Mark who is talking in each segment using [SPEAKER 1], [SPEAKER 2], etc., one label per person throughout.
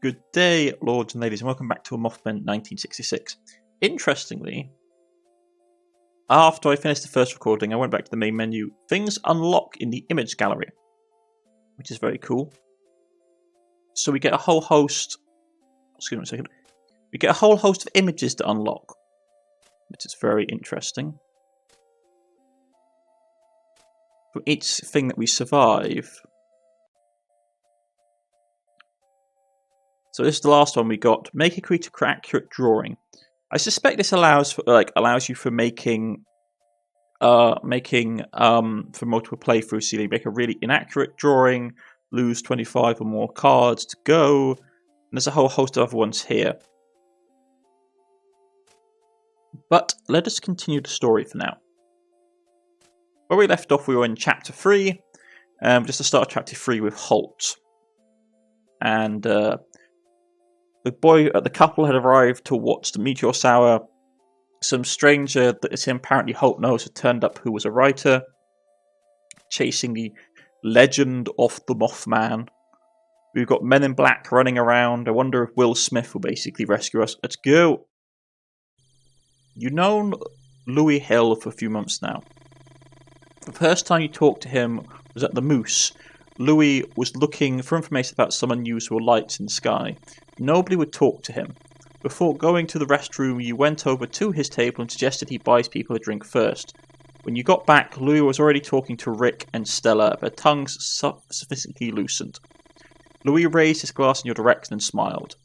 [SPEAKER 1] Good day, lords and ladies, and welcome back to a Mothman 1966. Interestingly, after I finished the first recording, I went back to the main menu. Things unlock in the image gallery, which is very cool. So we get a whole host. Excuse me a second. We get a whole host of images to unlock, which is very interesting. For each thing that we survive. So this is the last one we got. Make a creature accurate drawing. I suspect this allows you for making for multiple playthroughs. So you make a really inaccurate drawing, lose 25 or more cards to go, and there's a whole host of other ones here. But let us continue the story for now. Where we left off, we were in Chapter 3, just to start Chapter 3 with Holt. And the couple had arrived to watch the meteor shower. Some stranger that is apparently Holt knows had turned up who was a writer, chasing the legend of the Mothman. We've got men in black running around. I wonder if Will Smith will basically rescue us. Let's go! You've known Louis Hill for a few months now. The first time you talked to him was at the Moose. Louis was looking for information about some unusual lights in the sky. Nobody would talk to him. Before going to the restroom, you went over to his table and suggested he buys people a drink first. When you got back, Louis was already talking to Rick and Stella, their tongues sufficiently loosened. Louis raised his glass in your direction and smiled.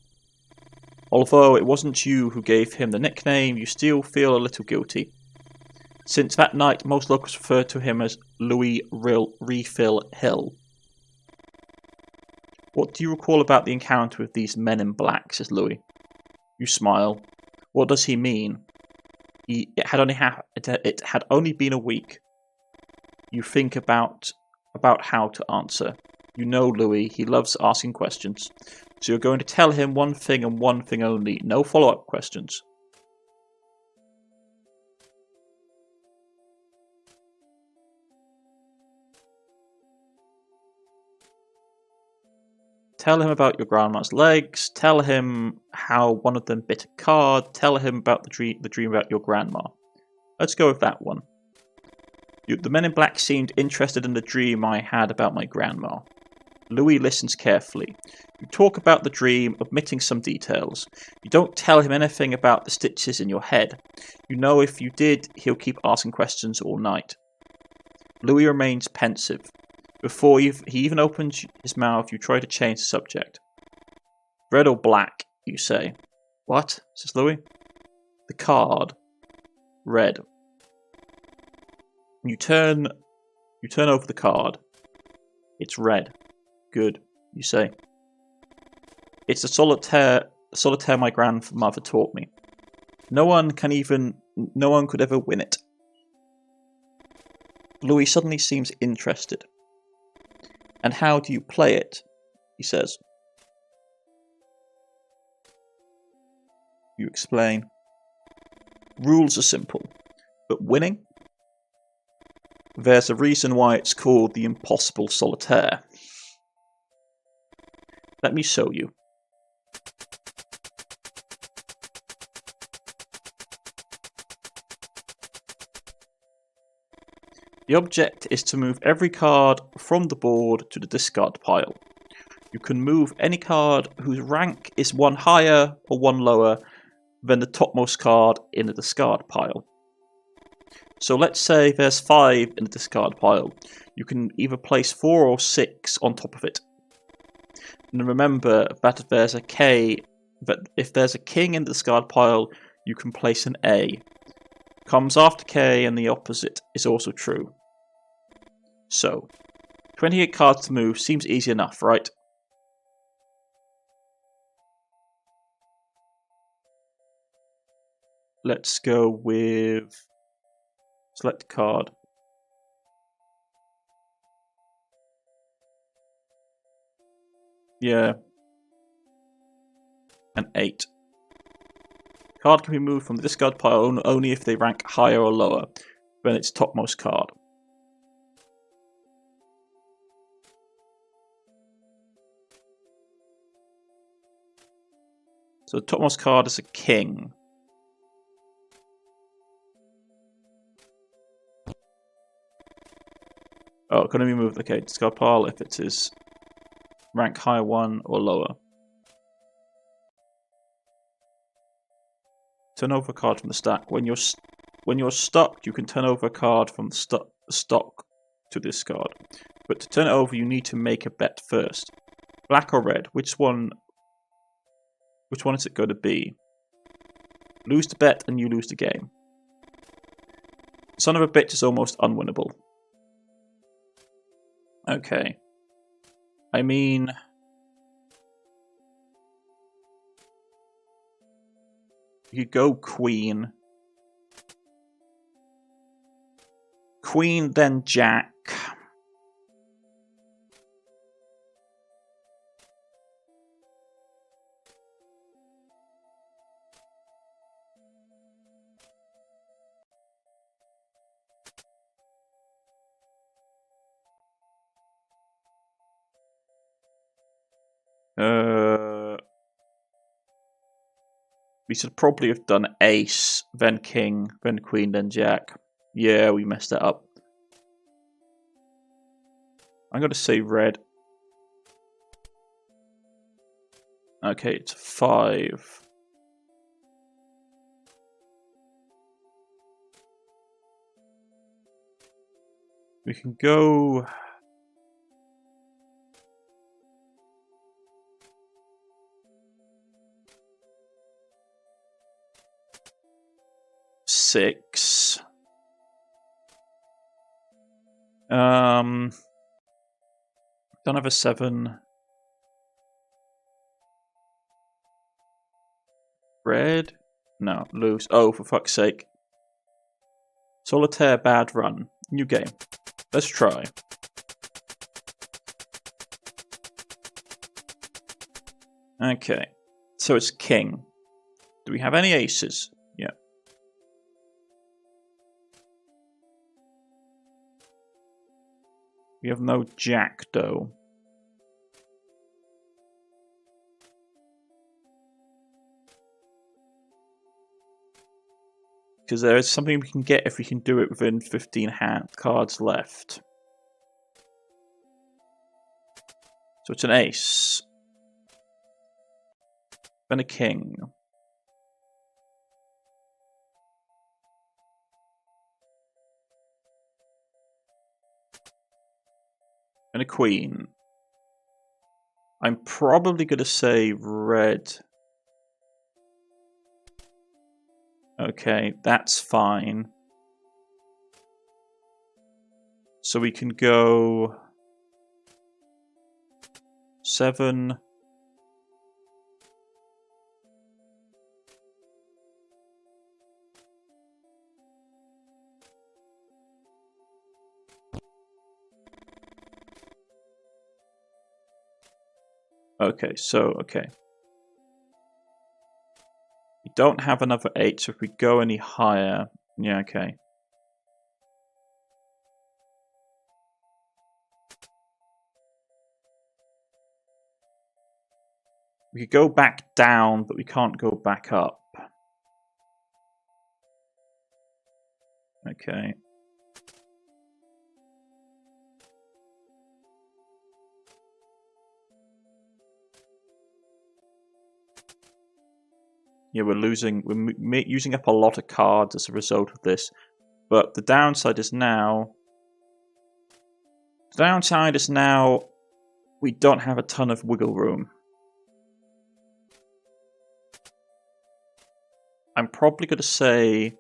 [SPEAKER 1] Although it wasn't you who gave him the nickname, you still feel a little guilty. Since that night, most locals refer to him as Louis Refill Hill. What do you recall about the encounter with these men in black, says Louis. You smile. What does he mean? It had only been a week. You think about how to answer. You know Louis, he loves asking questions. So you're going to tell him one thing and one thing only. No follow-up questions. Tell him about your grandma's legs. Tell him how one of them bit a card. Tell him about the dream about your grandma. Let's go with that one. The men in black seemed interested in the dream I had about my grandma. Louis listens carefully. You talk about the dream, omitting some details. You don't tell him anything about the stitches in your head. You know if you did, he'll keep asking questions all night. Louis remains pensive. Before he even opens his mouth, you try to change the subject. Red or black, you say. What? Says Louis. The card. Red. You turn over the card. It's red. Good, you say. It's a solitaire my grandmother taught me. No one could ever win it. Louis suddenly seems interested. And how do you play it? He says. You explain. Rules are simple, but winning? There's a reason why it's called the Impossible Solitaire. Let me show you. The object is to move every card from the board to the discard pile. You can move any card whose rank is one higher or one lower than the topmost card in the discard pile. So let's say there's 5 in the discard pile. You can either place 4 or 6 on top of it. And remember that if there's a king in the discard pile, you can place an A. Comes after K, and the opposite is also true. So, 28 cards to move seems easy enough, right? Let's go with select card. Yeah. An 8. Card can be moved from the discard pile only if they rank higher or lower than its topmost card. So the topmost card is a king. Oh, it can only be moved. Okay, discard pile if it is rank higher 1 or lower. Turn over a card from the stack. When you're stuck, you can turn over a card from the stock to discard. But to turn it over, you need to make a bet first. Black or red? Which one is it going to be? Lose the bet and you lose the game. Son of a bitch is almost unwinnable. Okay. I mean... you go queen. Queen, then jack. We should probably have done ace, then king, then queen, then jack. Yeah, we messed that up. I'm going to say red. Okay, it's 5. We can go... 6. Don't have a 7. Red? No, loose. Oh, for fuck's sake. Solitaire, bad run. New game. Let's try. Okay. So it's king. Do we have any aces? Yeah. We have no jack, though. Because there is something we can get if we can do it within 15 cards left. So it's an ace. Then a king. And a queen. I'm probably going to say red. Okay, that's fine. So we can go 7. Okay, okay. We don't have another 8, so if we go any higher... yeah, okay. We could go back down, but we can't go back up. Okay. Yeah, we're using up a lot of cards as a result of this. But the downside is now... we don't have a ton of wiggle room. I'm probably going to say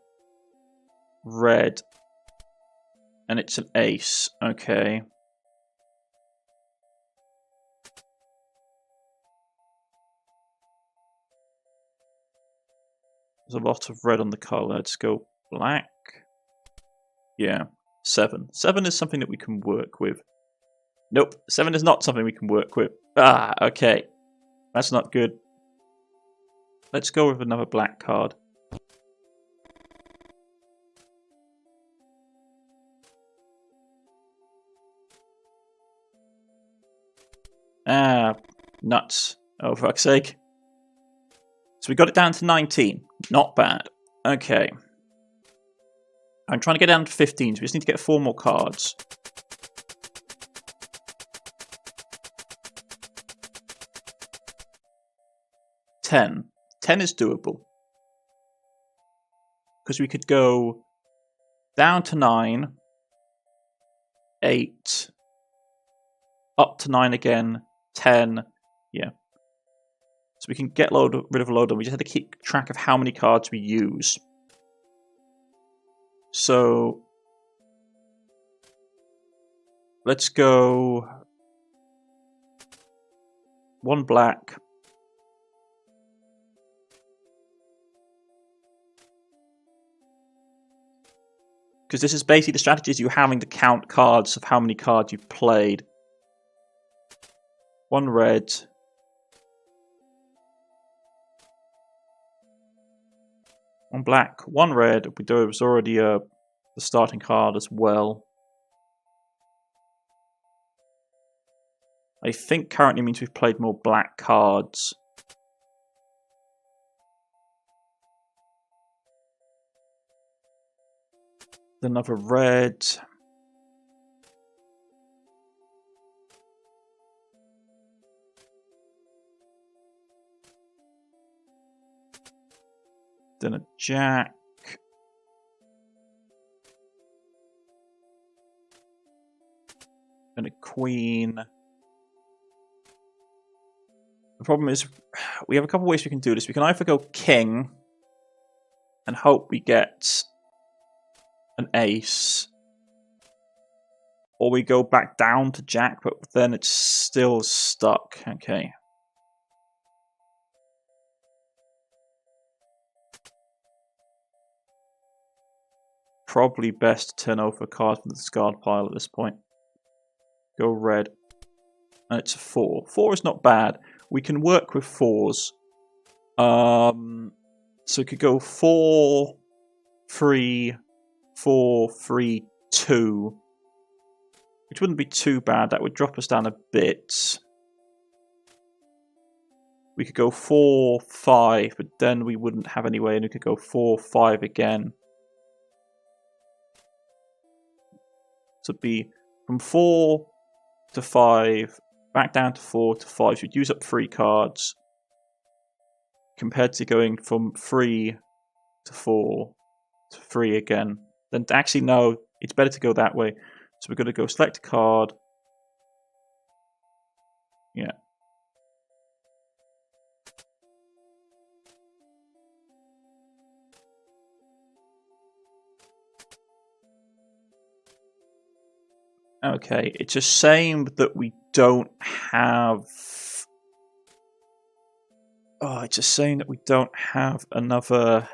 [SPEAKER 1] red. And it's an ace. Okay. There's a lot of red on the card. Let's go black. Yeah, 7. 7 is something that we can work with. Nope, 7 is not something we can work with. Ah, okay. That's not good. Let's go with another black card. Ah, nuts. Oh, for fuck's sake. So we got it down to 19. Not bad. Okay. I'm trying to get down to 15, so we just need to get 4 more cards. $10. 10 is doable. Because we could go down to 9, 8, up to 9 again, 10, yeah. So we can get rid of a load of them. We just have to keep track of how many cards we use. So let's go 1 black. Because this is basically the strategy is you having to count cards of how many cards you've played. 1 red. 1 black, 1 red. There was already the starting card as well. I think currently means we've played more black cards. Another red. Then a jack. And a queen. The problem is, we have a couple ways we can do this. We can either go king and hope we get an ace, or we go back down to jack, but then it's still stuck. Okay. Probably best to turn over a card from the discard pile at this point. Go red. And it's a 4. 4 is not bad. We can work with 4s. So we could go 4, 3, 4, 3, 2. Which wouldn't be too bad. That would drop us down a bit. We could go 4, 5, but then we wouldn't have any way, and we could go 4, 5 again. So it'd be from 4 to 5, back down to 4 to 5. So you'd use up 3 cards. Compared to going from 3 to 4 to 3 again. Then actually, no, it's better to go that way. So we're going to go select a card. Yeah. Okay, it's a shame that we don't have... Oh, it's a shame that we don't have another...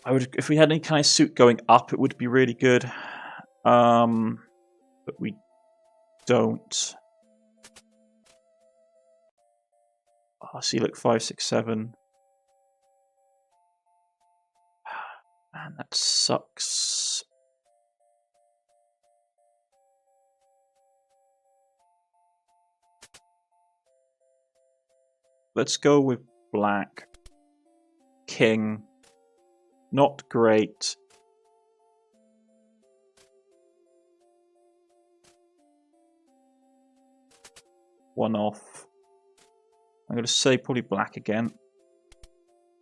[SPEAKER 1] if we had any kind of suit going up, it would be really good. But we don't. Oh, see, look, 5, 6, 7. Man, that sucks. Let's go with black. King. Not great. One off. I'm going to say probably black again.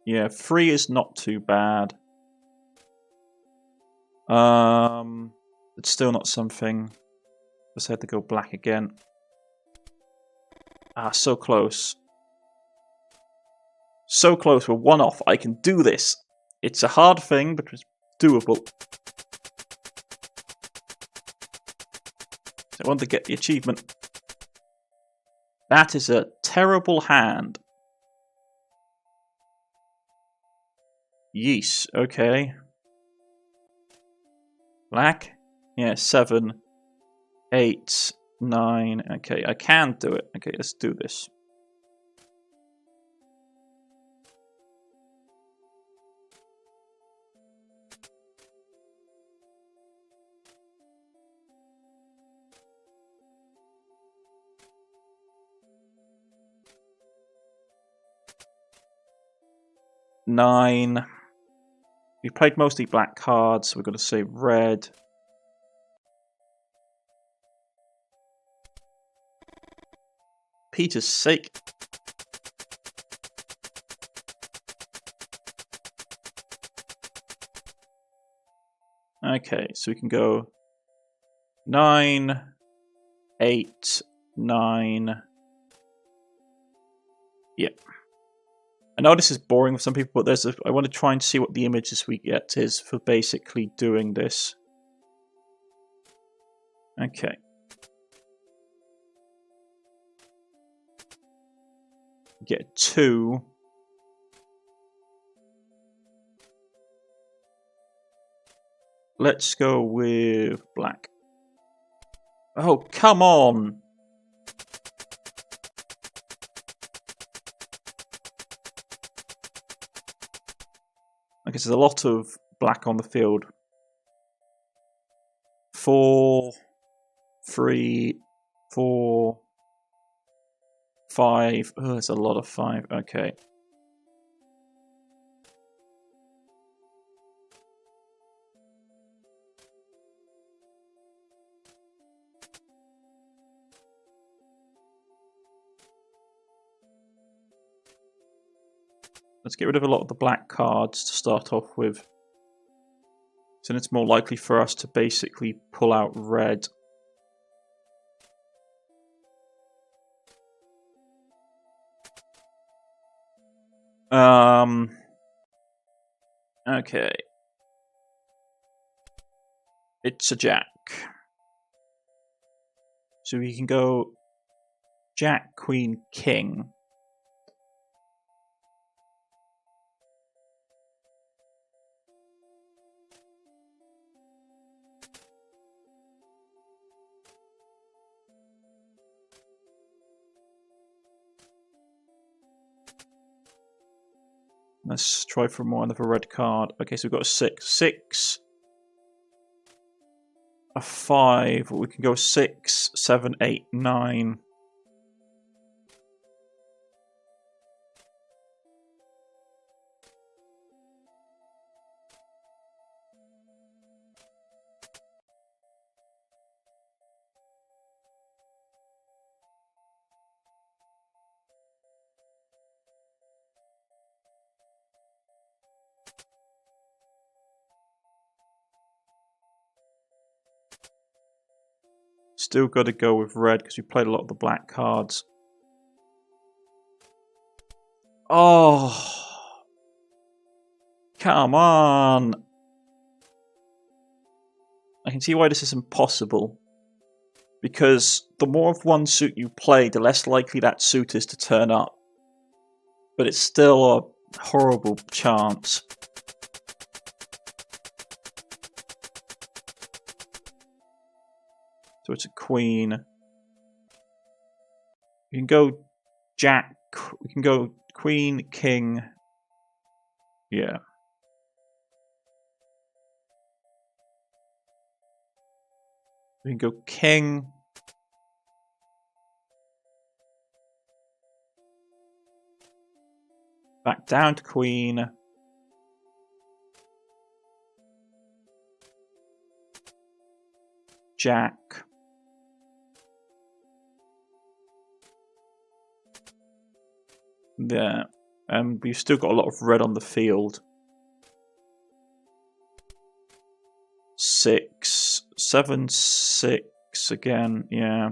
[SPEAKER 1] Yeah, 3 is not too bad. It's still not something. Just had to go black again. Ah, so close. So close, we're 1 off. I can do this. It's a hard thing, but it's doable. I want to get the achievement. That is a terrible hand. Yeesh, okay. Black? Yeah, 7, 8, 9. Okay, I can do it. Okay, let's do this. 9. We played mostly black cards, so we're going to say red. Peter's sake. Okay, so we can go 9, 8, 9. Yep. I know this is boring for some people, but I want to try and see what the images we get is for basically doing this. Okay. Get 2. Let's go with black. Oh, come on! Okay, so there's a lot of black on the field. 4, 3, 4, 5. Oh, there's a lot of 5. Okay. Let's get rid of a lot of the black cards to start off with. So it's more likely for us to basically pull out red. Okay. It's a jack. So we can go jack, queen, king. Let's try for more another red card. Okay, so we've got a 6. 6. A 5. We can go 6, 7, 8, 9. Still got to go with red because we played a lot of the black cards. Oh, come on. I can see why this is impossible. Because the more of one suit you play, the less likely that suit is to turn up. But it's still a horrible chance. So it's a queen. We can go jack. We can go queen, king. Yeah. We can go king. Back down to queen. Jack. There. And we've still got a lot of red on the field. 6. 7, 6 again, yeah.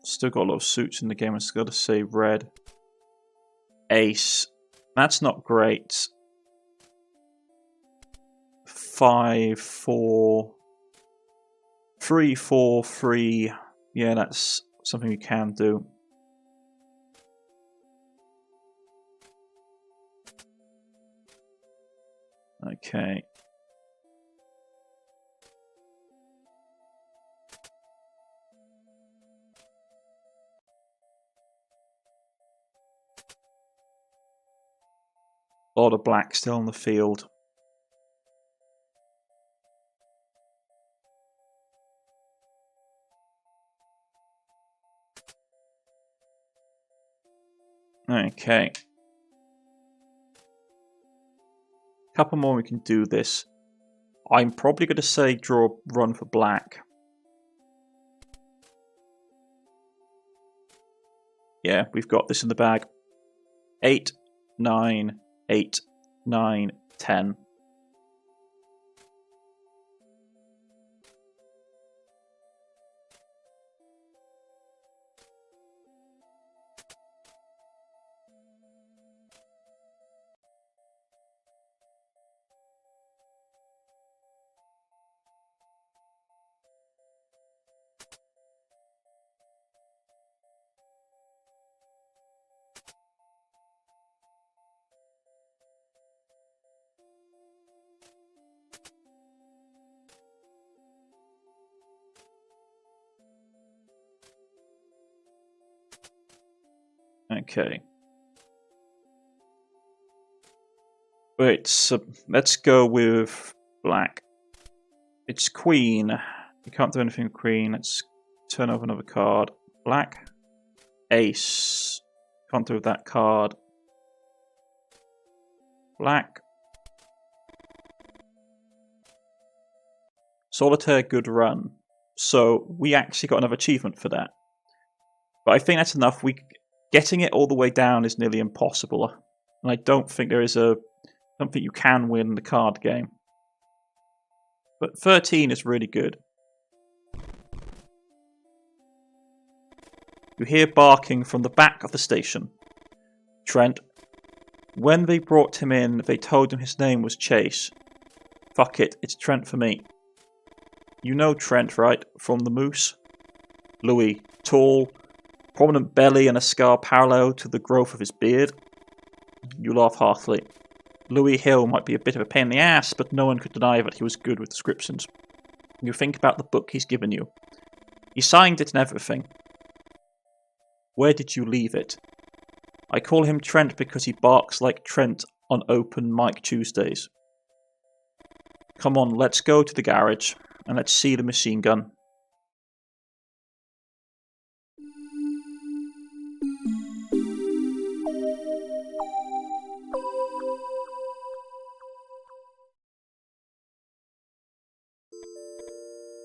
[SPEAKER 1] Still got a lot of suits in the game. I still got to say red. Ace. That's not great. 5, 4. 3, 4, 3. Yeah, that's something you can do. Okay. A lot of black still on the field. Okay. Couple more we can do this. I'm probably going to say draw run for black. Yeah, we've got this in the bag. 8, 9, 8, 9, 10. Okay. Wait, so let's go with black. It's queen. You can't do anything with queen. Let's turn over another card. Black. Ace. Can't do with that card. Black. Solitaire, good run. So we actually got another achievement for that. But I think that's enough. Getting it all the way down is nearly impossible. And I don't think there is I don't think you can win the card game. But 13 is really good. You hear barking from the back of the station. Trent. When they brought him in, they told him his name was Chase. Fuck it, it's Trent for me. You know Trent, right? From the Moose? Louis. Tall, prominent belly and a scar parallel to the growth of his beard. You laugh heartily. Louis Hill might be a bit of a pain in the ass, but no one could deny that he was good with descriptions. You think about the book he's given you. He signed it and everything. Where did you leave it? I call him Trent because he barks like Trent on open mic Tuesdays. Come on, let's go to the garage, and let's see the machine gun.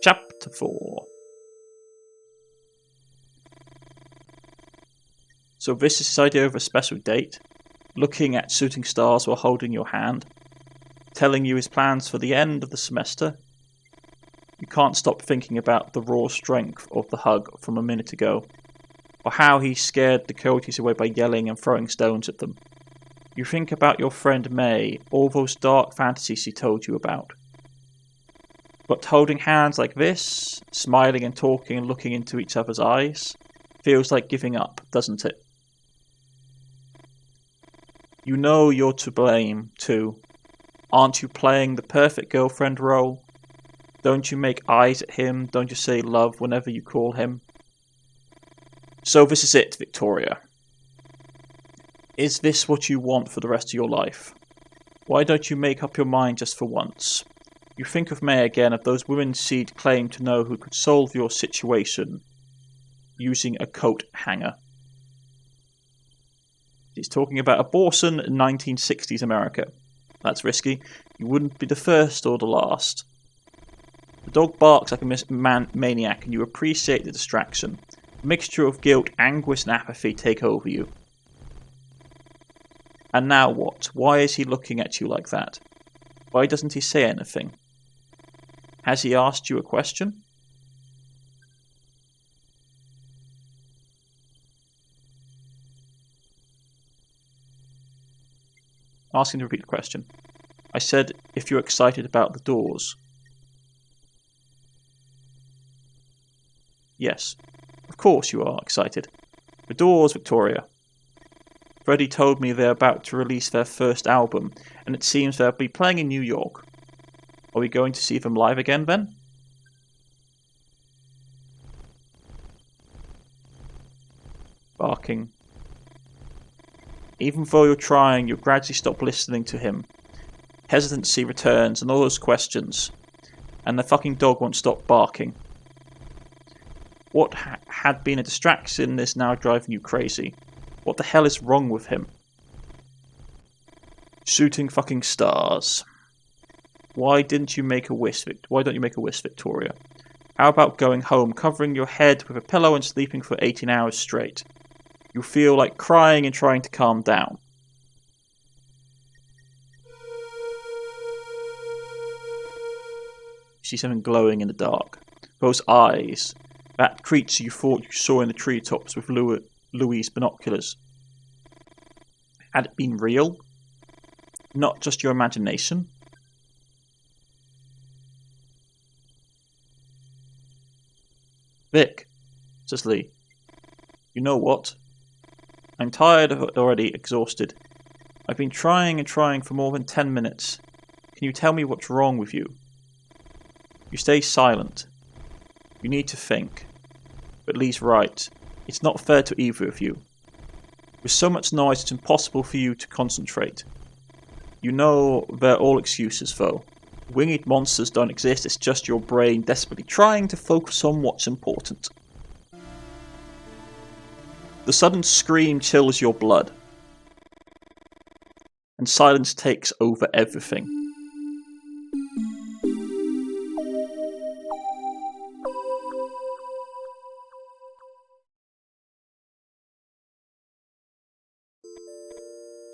[SPEAKER 1] Chapter 4. So this is his idea of a special date, looking at shooting stars while holding your hand, telling you his plans for the end of the semester. You can't stop thinking about the raw strength of the hug from a minute ago, or how he scared the coyotes away by yelling and throwing stones at them. You think about your friend May, all those dark fantasies she told you about. But holding hands like this, smiling and talking and looking into each other's eyes, feels like giving up, doesn't it? You know you're to blame, too. Aren't you playing the perfect girlfriend role? Don't you make eyes at him? Don't you say love whenever you call him? So this is it, Victoria. Is this what you want for the rest of your life? Why don't you make up your mind just for once? You think of May again, of those women she'd claimed to know who could solve your situation using a coat hanger. He's talking about abortion in 1960s America. That's risky. You wouldn't be the first or the last. The dog barks like a maniac and you appreciate the distraction. A mixture of guilt, anguish and apathy take over you. And now what? Why is he looking at you like that? Why doesn't he say anything? Has he asked you a question? Asking to repeat the question. I said if you're excited about the doors. Yes, of course you are excited. The Doors, Victoria. Freddie told me they're about to release their first album, and it seems they'll be playing in New York. Are we going to see them live again then? Barking. Even though you're trying, you gradually stop listening to him. Hesitancy returns and all those questions. And the fucking dog won't stop barking. What had been a distraction is now driving you crazy. What the hell is wrong with him? Shooting fucking stars. Why don't you make a wish, Victoria? How about going home, covering your head with a pillow and sleeping for 18 hours straight? You feel like crying and trying to calm down. You see something glowing in the dark. Those eyes. That creature you thought you saw in the treetops with Louis' binoculars. Had it been real? Not just your imagination? Vic, says Lee. You know what? I'm tired of it already, exhausted. I've been trying and trying for more than 10 minutes. Can you tell me what's wrong with you? You stay silent. You need to think. But Lee's right. It's not fair to either of you. With so much noise, it's impossible for you to concentrate. You know they're all excuses, though. Winged monsters don't exist, it's just your brain desperately trying to focus on what's important. The sudden scream chills your blood. And silence takes over everything.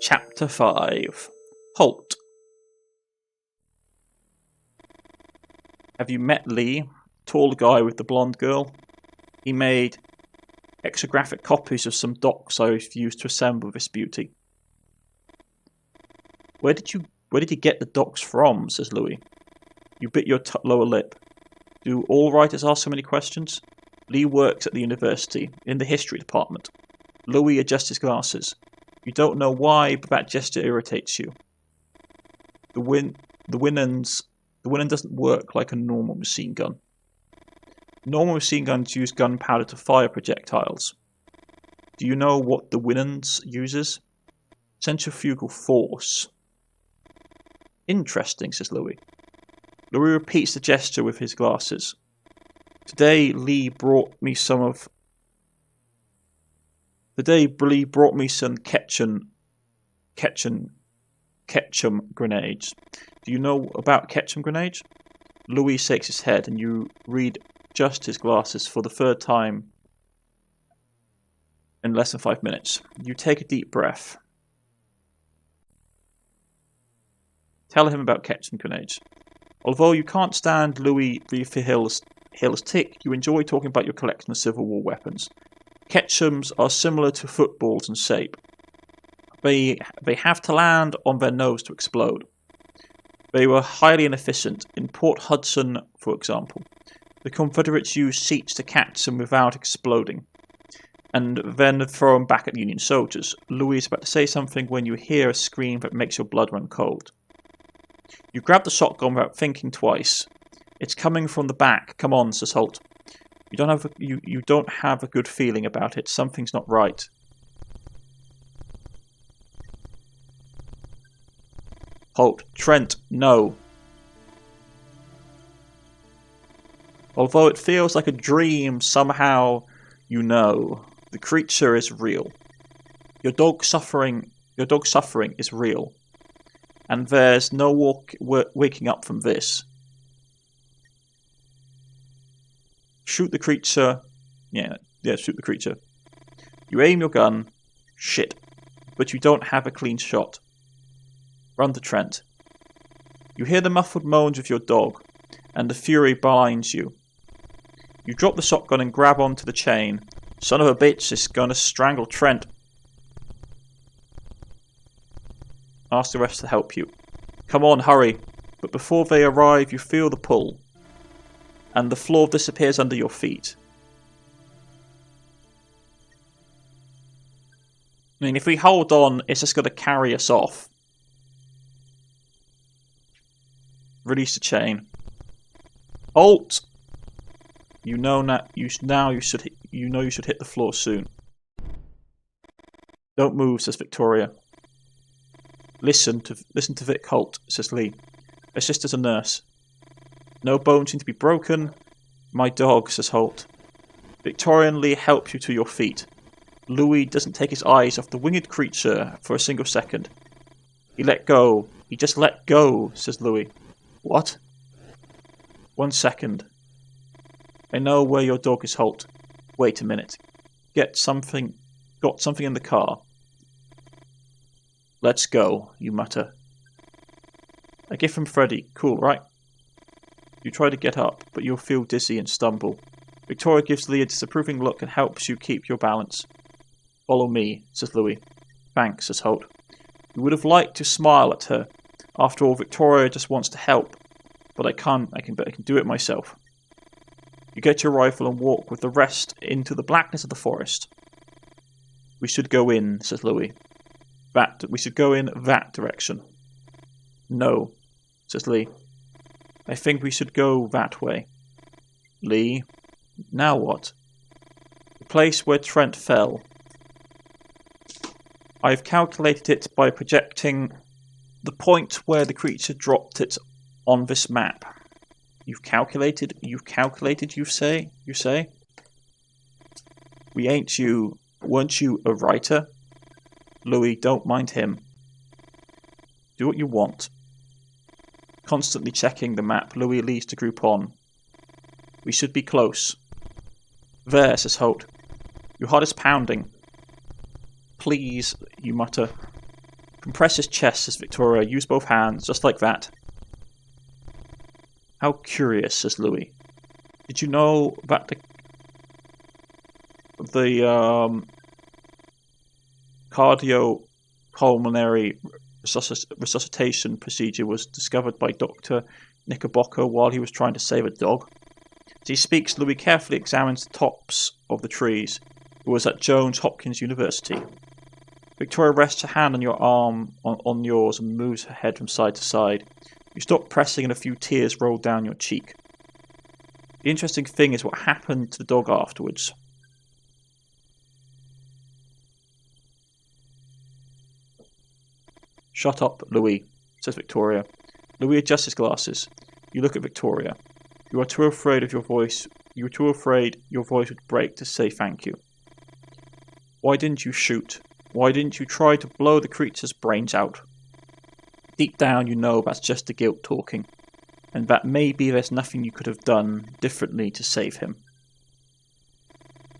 [SPEAKER 1] Chapter 5. Halt. Have you met Lee? Tall guy with the blonde girl? He made exographic copies of some docs I've used to assemble this beauty. Where did you get the docs from? Says Louis. You bit your lower lip. Do all writers ask so many questions? Lee works at the university, in the history department. Louis adjusts his glasses. You don't know why, but that gesture irritates you. The Winnan doesn't work like a normal machine gun. Normal machine guns use gunpowder to fire projectiles. Do you know what the Winnans uses? Centrifugal force. Interesting, says Louis. Louis repeats the gesture with his glasses. Today, Lee brought me some ketchum grenades. Do you know about ketchum grenades? Louis shakes his head and you readjust his glasses for the third time in less than 5 minutes. You take a deep breath. Tell him about ketchum grenades. Although you can't stand Louis Hill's tick, you enjoy talking about your collection of Civil War weapons. Ketchums are similar to footballs in shape. They have to land on their nose to explode. They were highly inefficient. In Port Hudson, for example, the Confederates used sheets to catch them without exploding, and then throw them back at Union soldiers. Louis is about to say something when you hear a scream that makes your blood run cold. You grab the shotgun without thinking twice. It's coming from the back. Come on, says Holt. You don't have a good feeling about it. Something's not right. Holt. Trent, no. Although it feels like a dream, somehow you know. The creature is real. Your dog's suffering is real. And there's no waking up from this. Shoot the creature. Yeah, shoot the creature. You aim your gun. Shit. But you don't have a clean shot. Run to Trent. You hear the muffled moans of your dog, and the fury blinds you. You drop the shotgun and grab onto the chain. Son of a bitch is gonna strangle Trent. Ask the rest to help you. Come on, hurry. But before they arrive, you feel the pull. And the floor disappears under your feet. I mean, if we hold on, it's just going to carry us off. Release the chain. Halt! You know you should hit the floor soon. Don't move, says Victoria. Listen to Vic Holt, says Lee. Her sister's a nurse. No bones seem to be broken. My dog, says Holt. Victoria and Lee help you to your feet. Louis doesn't take his eyes off the winged creature for a single second. He let go. He just let go, says Louis. What? 1 second. I know where your dog is, Holt. Wait a minute. Got something in the car. Let's go, you mutter. A gift from Freddy. Cool, right? You try to get up, but you'll feel dizzy and stumble. Victoria gives Lee a disapproving look and helps you keep your balance. Follow me, says Louis. Thanks, says Holt. You would have liked to smile at her. After all, Victoria just wants to help. But I can't. I can do it myself. You get your rifle and walk with the rest into the blackness of the forest. We should go in, says Louis. We should go in that direction. No, says Lee. I think we should go that way. Lee, now what? The place where Trent fell. I've calculated it by projecting the point where the creature dropped it on this map. You've calculated, you say? Weren't you a writer? Louis, don't mind him. Do what you want. Constantly checking the map, Louis leads the group on. We should be close. There, says Holt. Your heart is pounding. Please, you mutter. Compress his chest, says Victoria. Use both hands, just like that. How curious, says Louis. Did you know that the cardiopulmonary resuscitation procedure was discovered by Dr. Knickerbocker while he was trying to save a dog? As he speaks, Louis carefully examines the tops of the trees. It was at Johns Hopkins University. Victoria rests her hand on your arm on yours and moves her head from side to side. You stop pressing and a few tears roll down your cheek. The interesting thing is what happened to the dog afterwards. Shut up, Louis, says Victoria. Louis adjusts his glasses. You look at Victoria. You are too afraid of your voice. You are too afraid your voice would break to say thank you. Why didn't you shoot? Why didn't you try to blow the creature's brains out? Deep down you know that's just the guilt talking, and that maybe there's nothing you could have done differently to save him.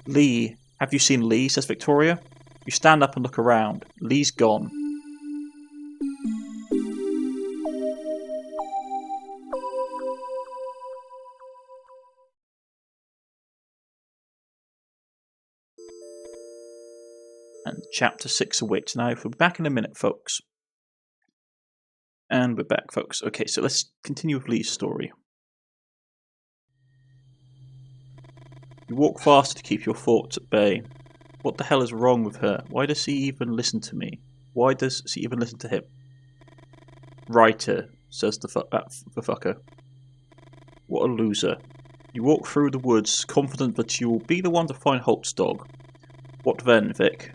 [SPEAKER 1] Lee, have you seen Lee? Says Victoria. You stand up and look around. Lee's gone. And chapter 6 awaits. Now, we'll be back in a minute, folks. And we're back, folks. Okay, so let's continue with Lee's story. You walk faster to keep your thoughts at bay. What the hell is wrong with her? Why does she even listen to me? Why does she even listen to him? Writer, says the fucker. What a loser. You walk through the woods, confident that you will be the one to find Holt's dog. What then, Vic?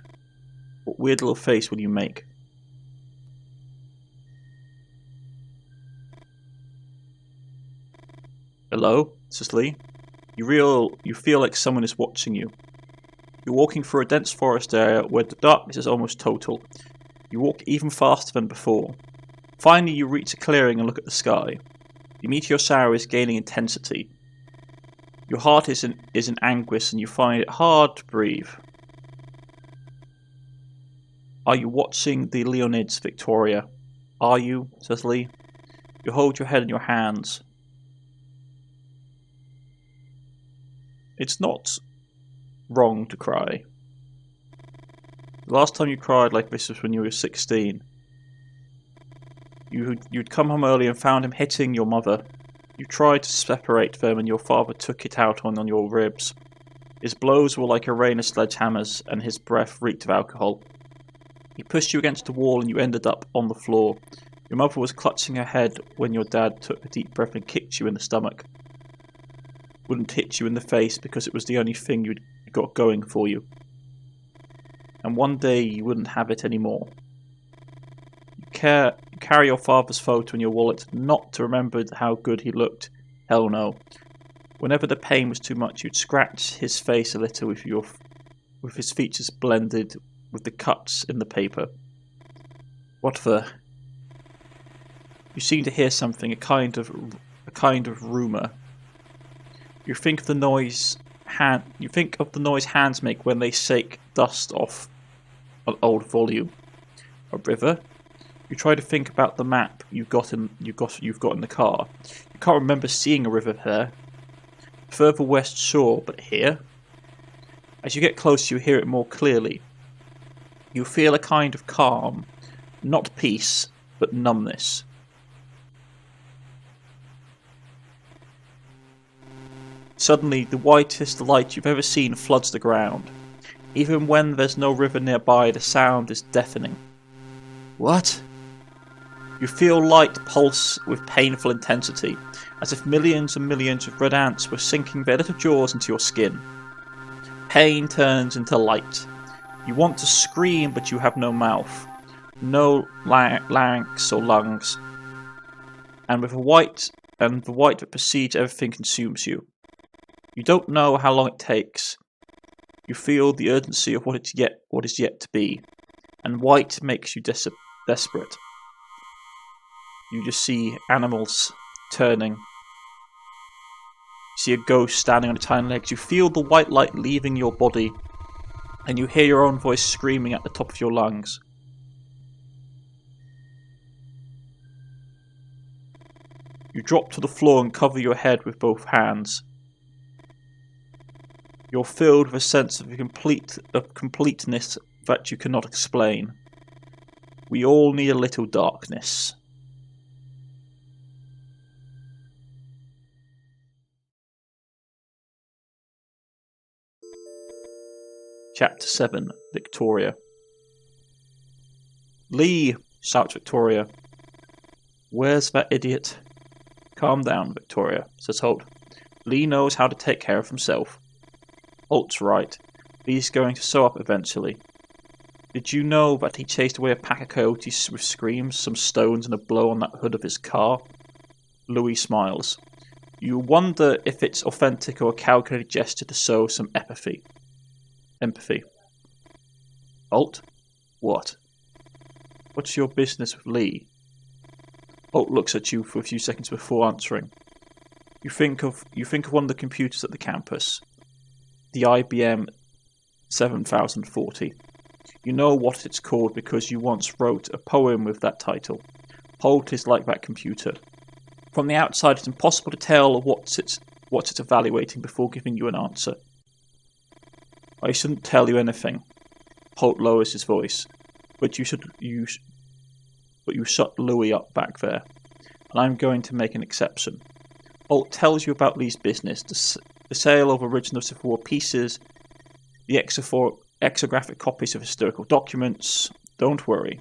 [SPEAKER 1] What weird little face will you make? Hello, says Lee. You feel like someone is watching you. You're walking through a dense forest area where the darkness is almost total. You walk even faster than before. Finally, you reach a clearing and look at the sky. The meteor shower is gaining intensity. Your heart is in anguish and you find it hard to breathe. Are you watching the Leonids, Victoria? Are you? Says Lee. You hold your head in your hands. It's not wrong to cry. The last time you cried like this was when you were 16. You'd come home early and found him hitting your mother. You tried to separate them and your father took it out on your ribs. His blows were like a rain of sledgehammers and his breath reeked of alcohol. He pushed you against the wall and you ended up on the floor. Your mother was clutching her head when your dad took a deep breath and kicked you in the stomach. Wouldn't hit you in the face because it was the only thing you'd got going for you. and one day you wouldn't have it anymore. You carry your father's photo in your wallet, not to remember how good he looked. Hell no. Whenever the pain was too much, you'd scratch his face a little with his features blended with the cuts in the paper. What the? You seem to hear something, a kind of rumour. You think of the noise hands make when they shake dust off an old volume. A river? You try to think about the map you've got in the car. You can't remember seeing a river there. Further west, sure, but here? As you get closer, you hear it more clearly. You feel a kind of calm, not peace, but numbness. Suddenly, the whitest light you've ever seen floods the ground. Even when there's no river nearby, the sound is deafening. What? You feel light pulse with painful intensity, as if millions and millions of red ants were sinking their little jaws into your skin. Pain turns into light. You want to scream, but you have no mouth, no larynx or lungs, and the white that precedes everything consumes you. You don't know how long it takes. You feel the urgency of what is yet to be, and white makes you desperate. You just see animals turning. You see a ghost standing on its hind legs. You feel the white light leaving your body, and you hear your own voice screaming at the top of your lungs. You drop to the floor and cover your head with both hands. You're filled with a sense of completeness that you cannot explain. We all need a little darkness. Chapter 7, Victoria. Lee, shouts Victoria. Where's that idiot? Calm down, Victoria, says Holt. Lee knows how to take care of himself. Holt's right. Lee's going to sew up eventually. Did you know that he chased away a pack of coyotes with screams, some stones, and a blow on that hood of his car? Louis smiles. You wonder if it's authentic or a calculated gesture to show some empathy. Holt? What? What's your business with Lee? Holt looks at you for a few seconds before answering. You think of one of the computers at the campus. The IBM 7040. You know what it's called because you once wrote a poem with that title. Holt is like that computer. From the outside, it's impossible to tell what it's evaluating before giving you an answer. I shouldn't tell you anything. Holt lowers his voice, but you shut Louis up back there, and I'm going to make an exception. Holt tells you about Lee's business, the sale of original Civil War pieces, the exographic copies of historical documents. Don't worry.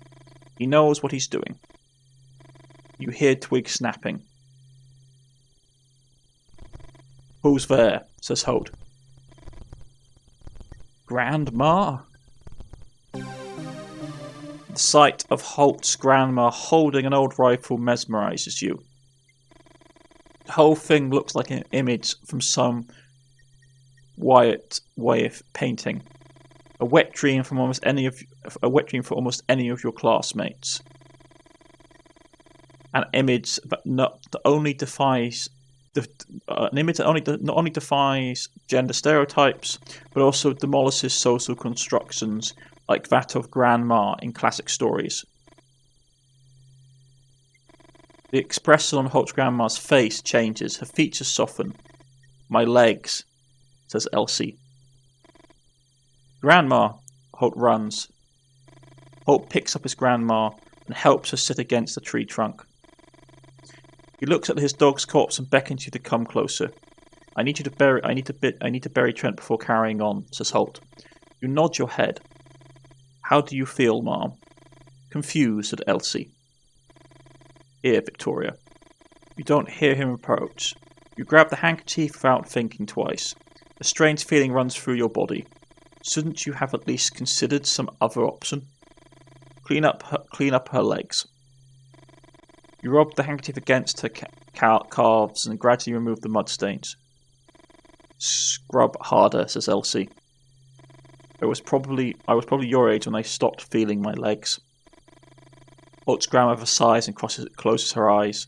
[SPEAKER 1] He knows what he's doing. You hear twigs snapping. Who's there? Says Holt. Grandma? The sight of Holt's grandma holding an old rifle mesmerizes you. The whole thing looks like an image from some Wyatt Wave painting. A wet dream for almost any of your classmates. An image that not only defies gender stereotypes, but also demolishes social constructions like that of grandma in classic stories. The expression on Holt's grandma's face changes. Her features soften. My legs, says Elsie. Grandma, Holt runs. Holt picks up his grandma and helps her sit against the tree trunk. He looks at his dog's corpse and beckons you to come closer. I need to bury Trent before carrying on, says Holt. You nod your head. How do you feel, Mom? Confused, said Elsie. Here, Victoria. You don't hear him approach. You grab the handkerchief without thinking twice. A strange feeling runs through your body. Shouldn't you have at least considered some other option? Clean up her legs. You rubbed the handkerchief against her calves and gradually removed the mud stains. Scrub harder, says Elsie. I was probably your age when I stopped feeling my legs. Holt's grandmother sighs and closes her eyes.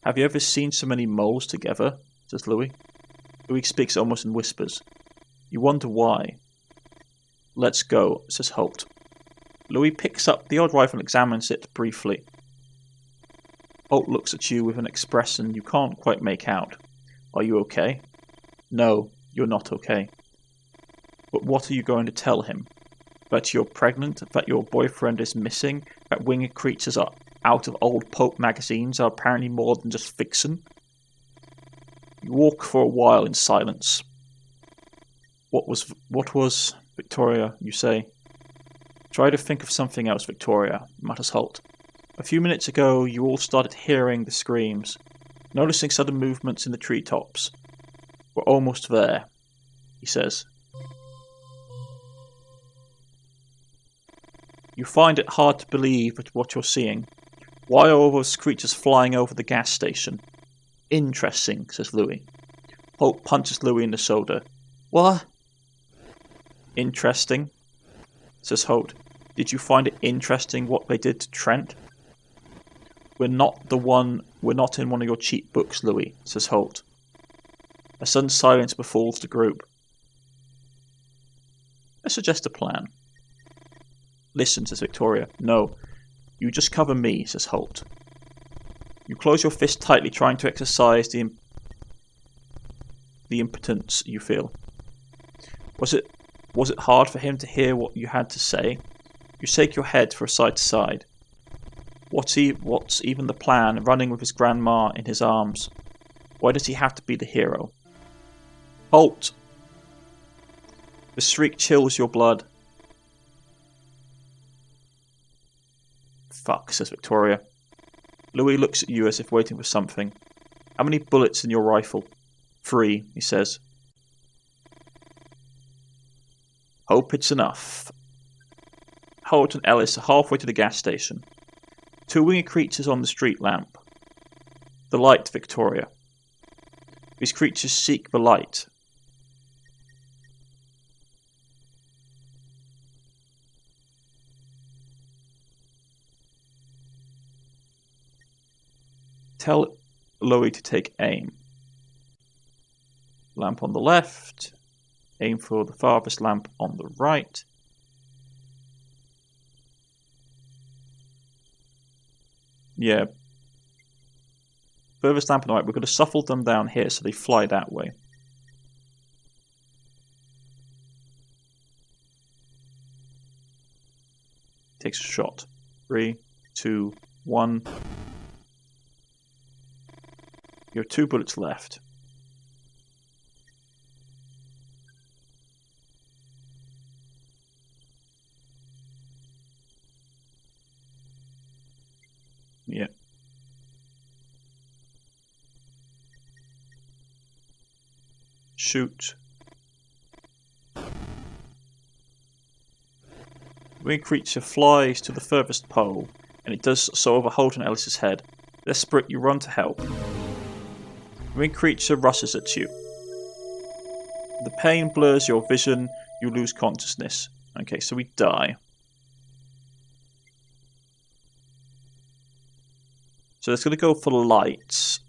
[SPEAKER 1] Have you ever seen so many moles together? Says Louis. Louis speaks almost in whispers. You wonder why. Let's go, says Holt. Louis picks up the old rifle and examines it briefly. Holt looks at you with an expression you can't quite make out. Are you okay? No, you're not okay. But what are you going to tell him? That you're pregnant, that your boyfriend is missing, that winged creatures are out of old pulp magazines are apparently more than just fiction? You walk for a while in silence. What was, Victoria, you say? Try to think of something else, Victoria, mutters Holt. A few minutes ago, you all started hearing the screams, noticing sudden movements in the treetops. We're almost there, he says. You find it hard to believe what you're seeing. Why are all those creatures flying over the gas station? Interesting, says Louis. Holt punches Louis in the shoulder. What? Interesting, says Holt. Did you find it interesting what they did to Trent? We're not in one of your cheap books, Louis, says Holt. A sudden silence befalls the group. I suggest a plan. Listen, says Victoria. No, you just cover me, says Holt. You close your fist tightly, trying to exercise the impotence you feel. Was it hard for him to hear what you had to say? You shake your head from side to side. What's even the plan, running with his grandma in his arms? Why does he have to be the hero? Holt! The shriek chills your blood. Fuck, says Victoria. Louis looks at you as if waiting for something. How many bullets in your rifle? 3, he says. Hope it's enough. Holt and Ellis are halfway to the gas station. 2 winged creatures on the street lamp. The light, Victoria. These creatures seek the light. Tell Louis to take aim. Lamp on the left. Aim for the farthest lamp on the right. Yeah. Furthest lamp on the right. We're going to shuffle them down here so they fly that way. Takes a shot. 3, 2, 1. You have 2 bullets left. Yeah. Shoot. The winged creature flies to the furthest pole, and it does so over Holt and Ellis's head. Desperate, you run to help. The winged creature rushes at you. The pain blurs your vision, you lose consciousness. Okay, so we die. So it's going to go for the lights.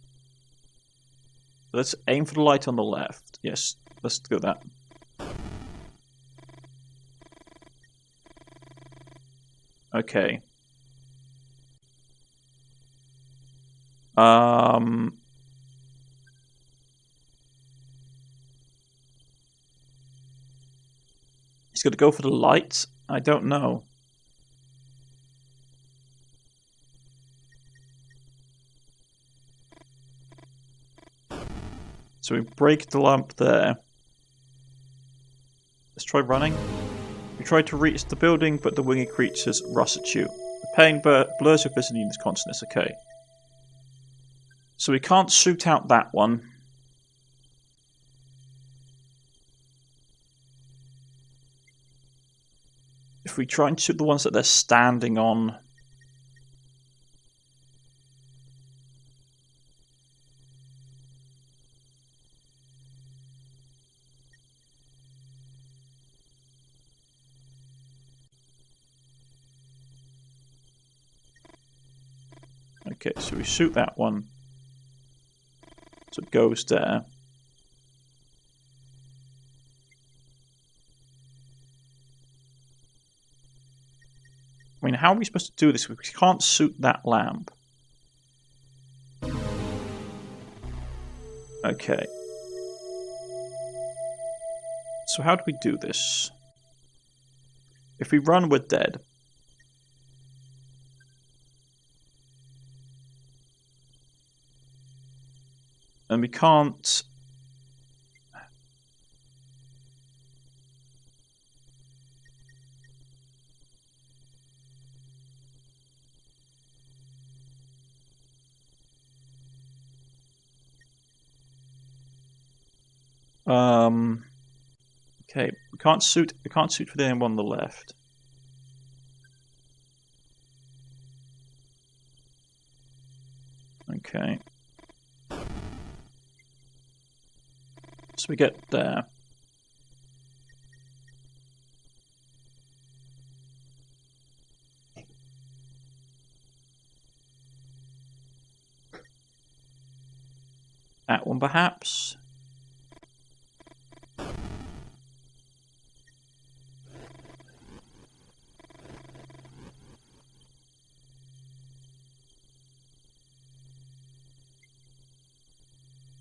[SPEAKER 1] Let's aim for the light on the left. Yes, let's go that. Okay. He's going to go for the light? I don't know. So we break the lamp there. Let's try running. You try to reach the building, but the winged creatures rush at you. The pain blurs your vision and lose consciousness. Okay. So we can't shoot out that one. If we try and shoot the ones that they're standing on... Okay, so we shoot that one. So it goes there. I mean, how are we supposed to do this? We can't shoot that lamp. Okay. So how do we do this? If we run, we're dead. And we can't... Okay, we can't shoot for the one on the left. Okay. So we get there. That one perhaps.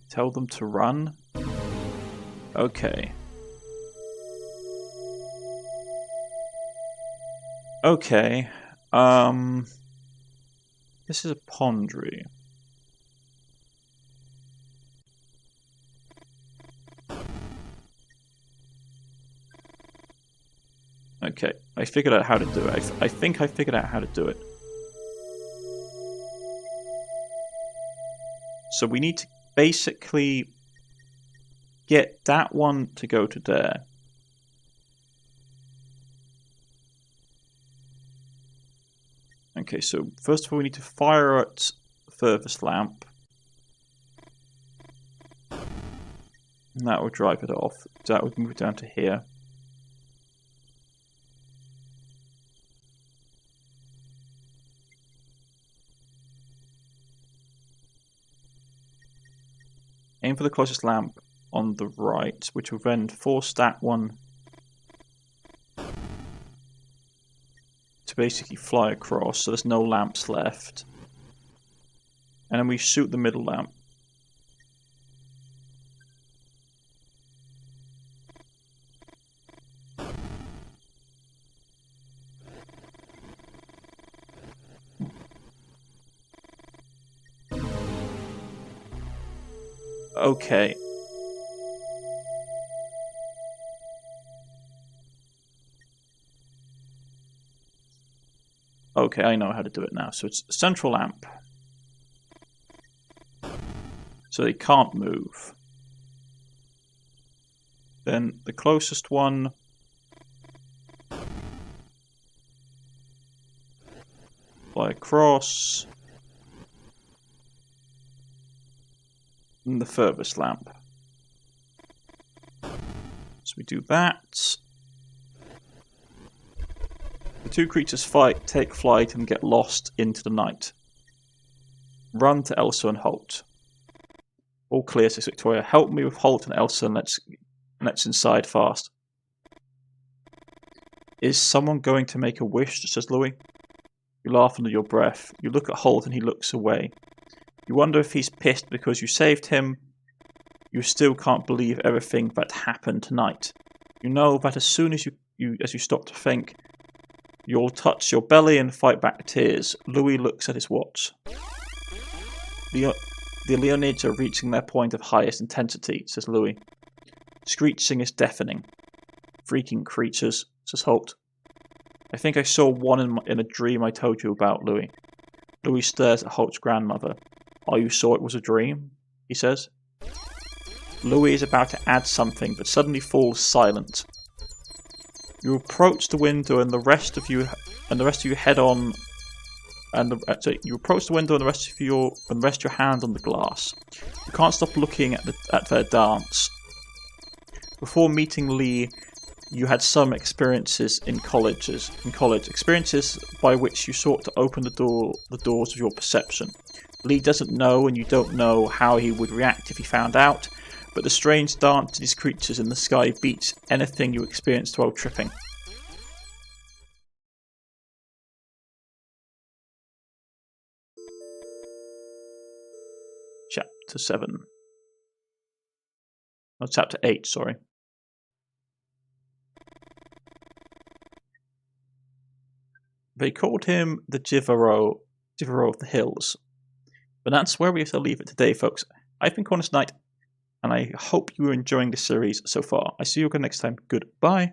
[SPEAKER 1] Tell them to run. Okay. Okay. This is a pondry. Okay, I figured out how to do it. I think I figured out how to do it. So we need to basically get that one to go to there. Okay, so first of all we need to fire at the furthest lamp. And that will drive it off. That would move it down to here. Aim for the closest lamp on the right, which will then force that one to basically fly across, so there's no lamps left. And then we shoot the middle lamp. Okay. Okay, I know how to do it now. So it's central lamp. So they can't move. Then the closest one... fly across. And the furthest lamp. So we do that. The two creatures fight, take flight, and get lost into the night. Run to Elsa and Holt. All clear, says Victoria. Help me with Holt and Elsa and let's inside fast. Is someone going to make a wish, says Louis. You laugh under your breath. You look at Holt and he looks away. You wonder if he's pissed because you saved him. You still can't believe everything that happened tonight. You know that as soon as you stop to think, you'll touch your belly and fight back tears. Louis looks at his watch. The Leonids are reaching their point of highest intensity, says Louis. Screeching is deafening. Freaking creatures, says Holt. I think I saw one in a dream I told you about, Louis. Louis stares at Holt's grandmother. Oh, you saw it was a dream? He says. Louis is about to add something, but suddenly falls silent. You approach the window, and the rest of you head on. You approach the window, and the rest of your hand on the glass. You can't stop looking at their dance. Before meeting Lee, you had some experiences in college, experiences by which you sought to open the doors of your perception. Lee doesn't know, and you don't know how he would react if he found out, but the strange dance of these creatures in the sky beats anything you experienced while tripping. Chapter 7. Oh, Chapter 8, sorry. They called him the Jivaro of the Hills. But that's where we have to leave it today, folks. I've been Cornish-knight, and I hope you are enjoying the series so far. I see you again next time. Goodbye.